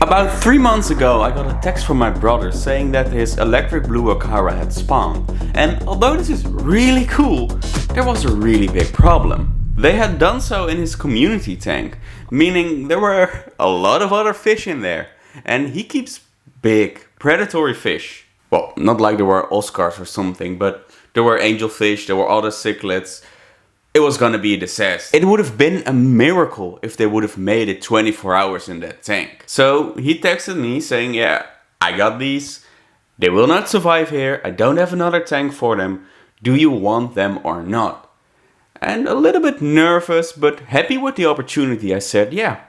About 3 months ago I got a text from my brother saying that his electric blue Akara had spawned. And although this is really cool, there was a really big problem. They had done so in his community tank, meaning there were a lot of other fish in there. And he keeps big, predatory fish. Well, not like there were Oscars or something, but there were angelfish, there were other cichlids. It was gonna be a disaster. It would have been a miracle if they would have made it 24 hours in that tank. So he texted me saying, yeah, I got these. They will not survive here. I don't have another tank for them. Do you want them or not? And a little bit nervous, but happy with the opportunity, I said, yeah,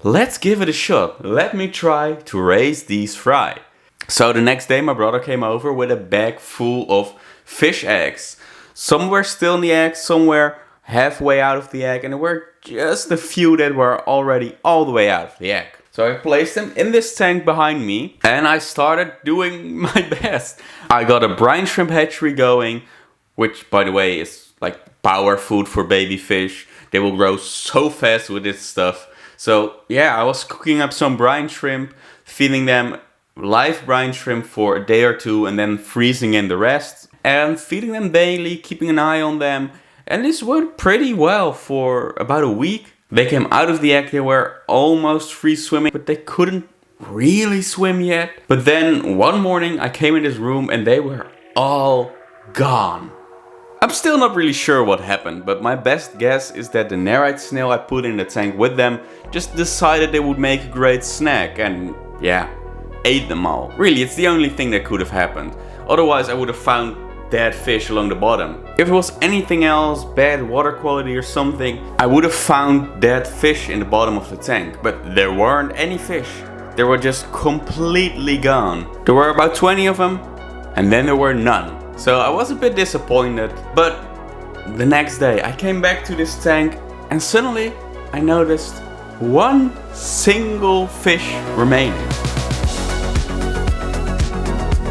let's give it a shot. Let me try to raise these fry. So the next day my brother came over with a bag full of fish eggs. Some were still in the egg, some were halfway out of the egg, and there were just a few that were already all the way out of the egg. So I placed them in this tank behind me and I started doing my best. I got a brine shrimp hatchery going, which by the way is like power food for baby fish. They will grow so fast with this stuff. So yeah, I was cooking up some brine shrimp, feeding them live brine shrimp for a day or two and then freezing in the rest. And feeding them daily, keeping an eye on them. And this worked pretty well for about a week. They came out of the egg, they were almost free swimming, but they couldn't really swim yet. But then one morning I came in this room and they were all gone. I'm still not really sure what happened, but my best guess is that the Nerite snail I put in the tank with them just decided they would make a great snack and yeah, ate them all. Really, it's the only thing that could have happened. Otherwise I would have found dead fish along the bottom. If it was anything else, bad water quality or something, I would have found dead fish in the bottom of the tank. But there weren't any fish. They were just completely gone. There were about 20 of them and then there were none. So I was a bit disappointed, but the next day I came back to this tank and suddenly I noticed one single fish remaining.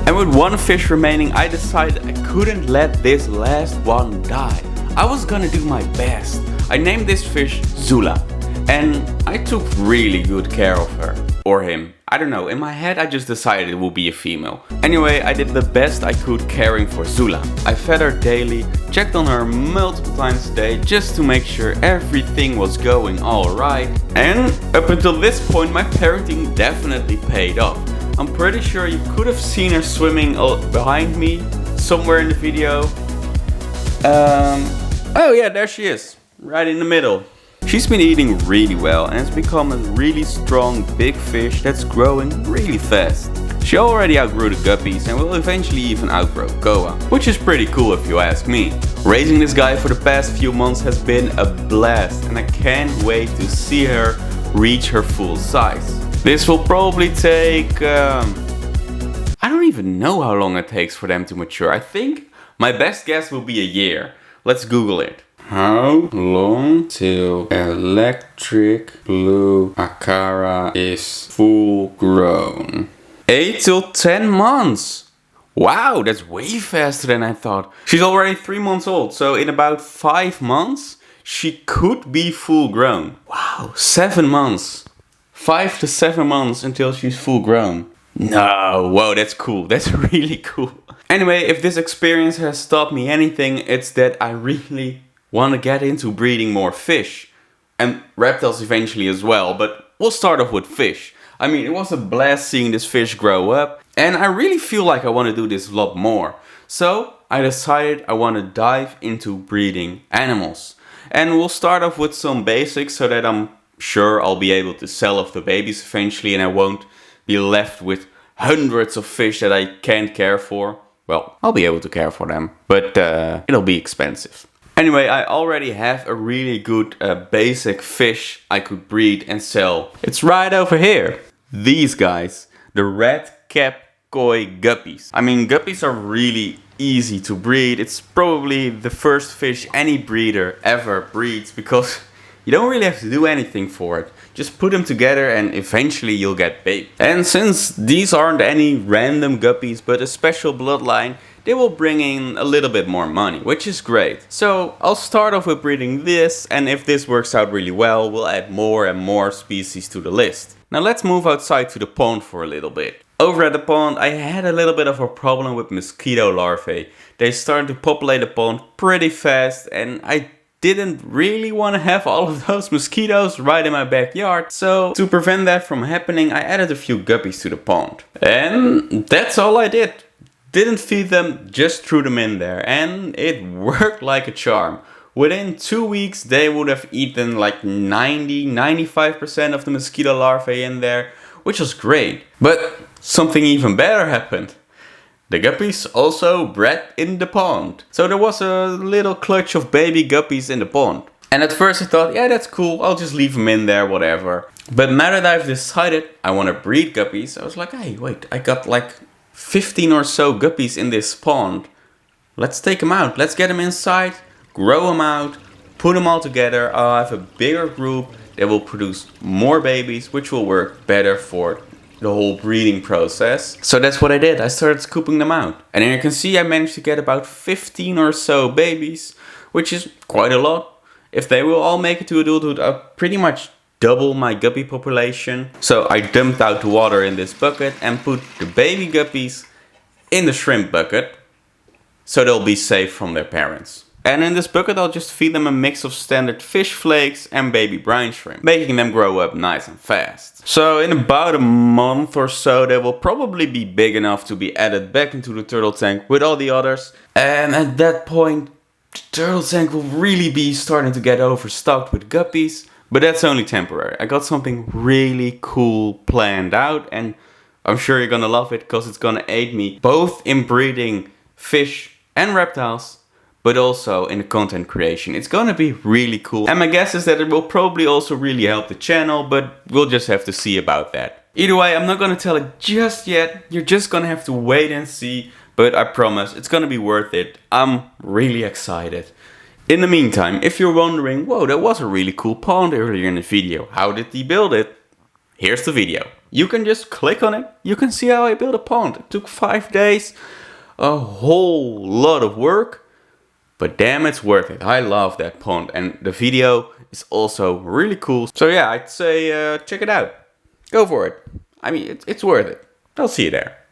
And with one fish remaining, I decided I couldn't let this last one die. I was gonna do my best. I named this fish Zula. And I took really good care of her. Or him. I don't know, in my head I just decided it would be a female. Anyway, I did the best I could caring for Zula. I fed her daily, checked on her multiple times a day just to make sure everything was going alright. And up until this point my parenting definitely paid off. I'm pretty sure you could have seen her swimming behind me somewhere in the video. Oh yeah, there she is, right in the middle. She's been eating really well and has become a really strong big fish that's growing really fast. She already outgrew the guppies and will eventually even outgrow Koa, which is pretty cool if you ask me. Raising this guy for the past few months has been a blast and I can't wait to see her reach her full size. This will probably take, I don't even know how long it takes for them to mature. I think my best guess will be a year. Let's Google it. How long till electric blue Akara is full grown? 8 till 10 months. Wow, that's way faster than I thought. She's already 3 months old, so in about 5 months, she could be full grown. Wow, 7 months. 5 to 7 months until she's full grown. No, whoa, that's cool. That's really cool. Anyway, if this experience has taught me anything, it's that I really want to get into breeding more fish. And reptiles eventually as well, but we'll start off with fish. I mean, it was a blast seeing this fish grow up. And I really feel like I want to do this a lot more. So I decided I want to dive into breeding animals. And we'll start off with some basics so that I'm sure I'll be able to sell off the babies eventually and I won't be left with hundreds of fish that I can't care for. Well, I'll be able to care for them, but it'll be expensive. Anyway, I already have a really good basic fish I could breed and sell. It's right over here. These guys, the red cap koi guppies. I mean, guppies are really easy to breed. It's probably the first fish any breeder ever breeds because you don't really have to do anything for it. Just put them together and eventually you'll get baby. And since these aren't any random guppies but a special bloodline, they will bring in a little bit more money, which is great. So I'll start off with breeding this, and if this works out really well, we'll add more and more species to the list. Now let's move outside to the pond for a little bit. Over at the pond I had a little bit of a problem with mosquito larvae. They started to populate the pond pretty fast and I didn't really want to have all of those mosquitoes right in my backyard. So to prevent that from happening, I added a few guppies to the pond. And that's all I did. Didn't feed them, just threw them in there. And it worked like a charm. Within 2 weeks, they would have eaten like 90-95% of the mosquito larvae in there, which was great. But something even better happened. The guppies also bred in the pond. So there was a little clutch of baby guppies in the pond. And at first I thought, yeah, that's cool, I'll just leave them in there, whatever. But now that I've decided I want to breed guppies, I was like, hey, wait, I got like 15 or so guppies in this pond. Let's take them out, let's get them inside, grow them out, put them all together. I'll have a bigger group that will produce more babies, which will work better for the whole breeding process. So that's what I did. I started scooping them out. And here you can see I managed to get about 15 or so babies, which is quite a lot. If they will all make it to adulthood, I'll pretty much double my guppy population. So I dumped out the water in this bucket and put the baby guppies in the shrimp bucket so they'll be safe from their parents. And in this bucket I'll just feed them a mix of standard fish flakes and baby brine shrimp, making them grow up nice and fast. So in about a month or so they will probably be big enough to be added back into the turtle tank with all the others. And at that point the turtle tank will really be starting to get overstocked with guppies. But that's only temporary. I got something really cool planned out and I'm sure you're gonna love it because it's gonna aid me both in breeding fish and reptiles, but also in the content creation. It's gonna be really cool. And my guess is that it will probably also really help the channel, but we'll just have to see about that. Either way, I'm not gonna tell it just yet. You're just gonna have to wait and see, but I promise it's gonna be worth it. I'm really excited. In the meantime, if you're wondering, whoa, that was a really cool pond earlier in the video. How did he build it? Here's the video. You can just click on it. You can see how I built a pond. It took 5 days, a whole lot of work. But damn, it's worth it. I love that pond and the video is also really cool. So yeah, I'd say check it out. Go for it. I mean, it's worth it. I'll see you there.